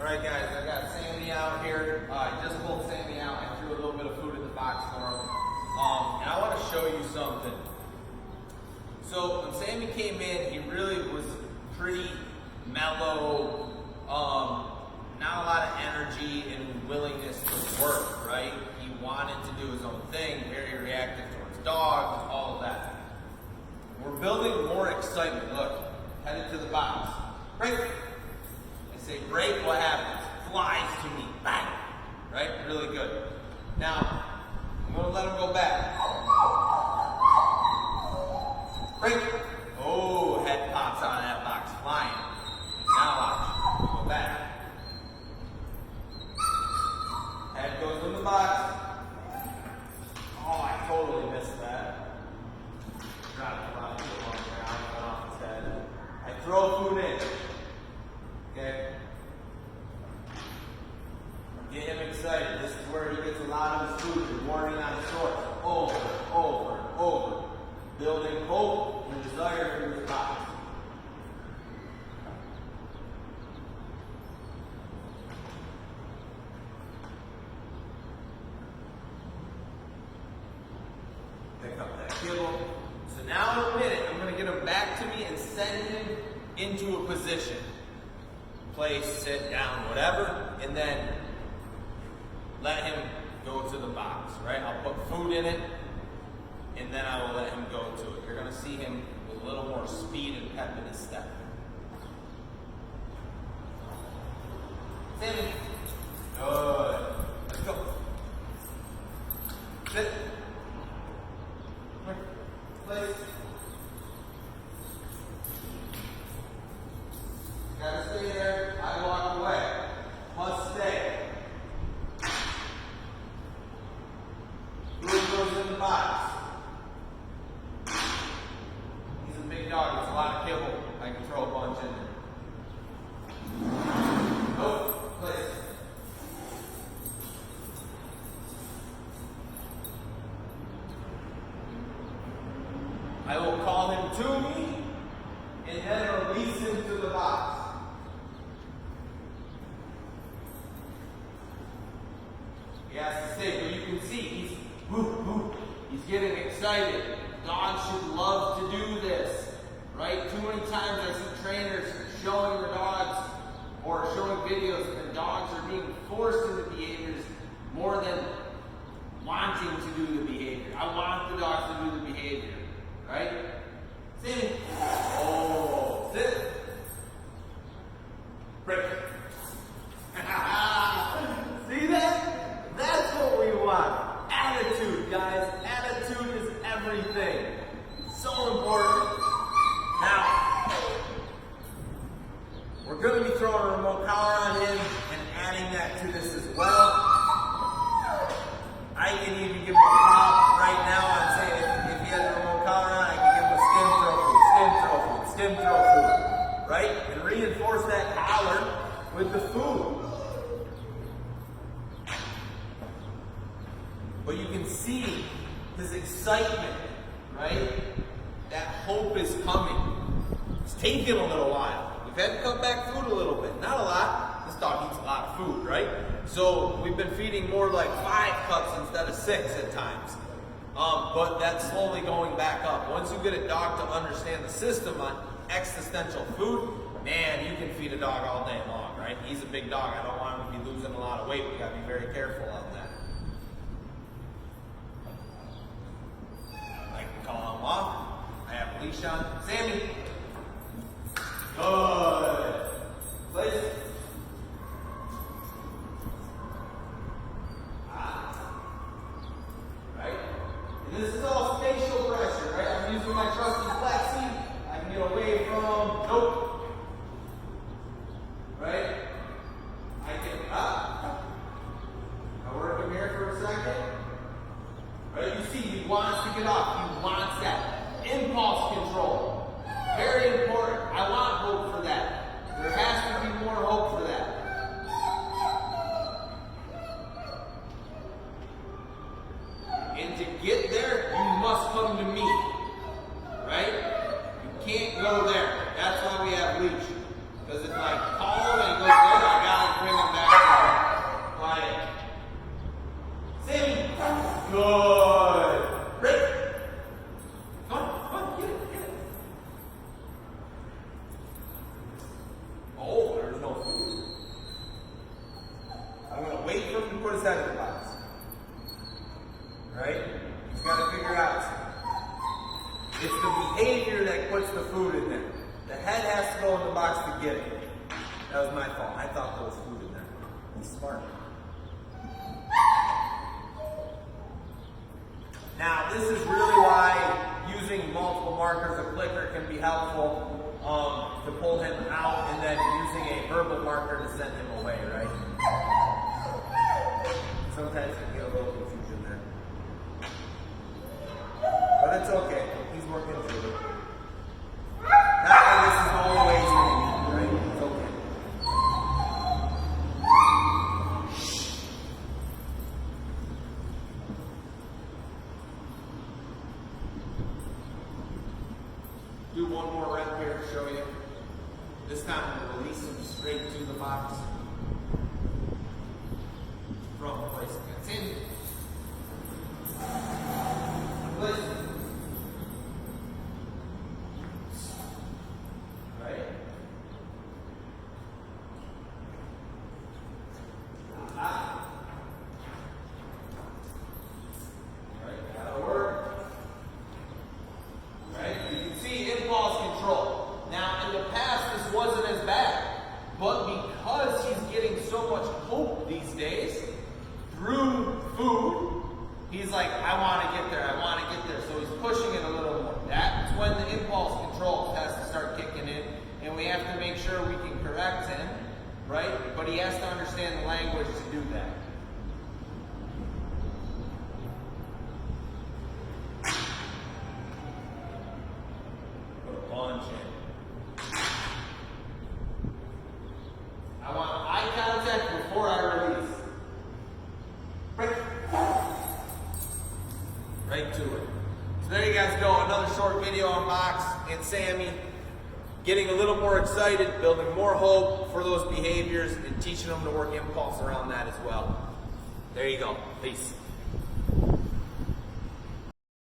Alright guys, I got Sammie out here. I just pulled Sammie out. I threw a little bit of food in the box for him. And I want to show you something. So when Sammie came in, he really was pretty mellow, not a lot of energy and willingness to work, right? He wanted to do his own thing, very reactive towards dogs, all of that. We're building more excitement. Look, headed to the box. Break. I say break, what happens? Flies to me, bang, right? Really good. Now, I'm gonna let him go back. Break. Oh, head pops on that box, flying. Now watch, go back. Head goes in the box. Oh, I totally missed that. Dropped a lot of food on the ground, went off his head. I throw food in. Okay? Get him excited. This is where he gets a lot of his food. Rewarding on shorts. Over, over, over. Building hope and desire for his box. Pick up that kibble. So now in a minute, I'm going to get him back to me and send him into a position. Place, sit down, whatever, and then let him go to the box, right? I'll put food in it, and then I will let him go to it. You're going to see him with a little more speed and pep in his step. Sammie. Good. Let's go. Sit. Place. Gotta stay there. I walk away. Must stay. Food goes in the box. He's a big dog. It's a lot of kibble. I can throw a bunch in there. Oh, place. I will call him to me and then release him to the box. He has to stay, but you can see he's he's getting excited. Dogs should love to do this, right? Too many times I see trainers showing the dogs or showing videos and the dogs are being forced into behaviors more than wanting to do the behavior. I want the dogs to do the behavior, right? Sammie. Oh, sit. Break. See that? That's what we want. Attitude, guys. Attitude is everything. So important. Now, we're going to be throwing a remote collar on him and adding that to this as well. I can even give him a pop right now and say if he has a remote collar on, I can give him a skim throw food, right? And reinforce that collar with the food. But you can see his excitement, right? That hope is coming. It's taking a little while. We've had to cut back food a little bit. Not a lot. This dog eats a lot of food, right? So we've been feeding more like 5 cuts instead of 6 at times. But that's slowly going back up. Once you get a dog to understand the system on existential food, man, you can feed a dog all day long, right? He's a big dog. I don't want him to be losing a lot of weight. We got to be very careful on that. I can call him off. I have a leash on. Sammie. Good. Place. Right? And this is all spatial pressure, right? I'm using my trusty flexi. I can get away from, nope. Right? I can up. I work him here for a second. Right? You see, he wants to get off. He wants that. Impulse control. Very important. I want hope for that. There has to be more hope for that. And to get there, you must come to me. Right? You can't go there. That's why we have to go in the box to get it. That was my fault. I thought there was food in there. He's smart. Now, this is really why using multiple markers, a clicker, can be helpful to pull him out, and then using a verbal marker to send him away, right? Sometimes you can get a little confusion there. But it's okay. He's working through it. Not that this is always easy, right? It's okay. Do one more rep here to show you. This time we'll release him straight to the box. From place. Continue. Place. Right? Ah. Right, that'll work. Right? You can see impulse control. Now, in the past, this wasn't as bad, but because he's getting so much hope these days through food, he's like, I want to get there, I want to get there. So he's pushing it a little more. That's when the impulse control has to start kicking in, and we have to make sure we can correct him, right? But he has to understand the language to do that. Punch in. I want eye contact before I release. Right to it. So there you guys go, another short video on Box and Sammie. Getting a little more excited, building more hope for those behaviors, and teaching them to work impulse around that as well. There you go. Peace.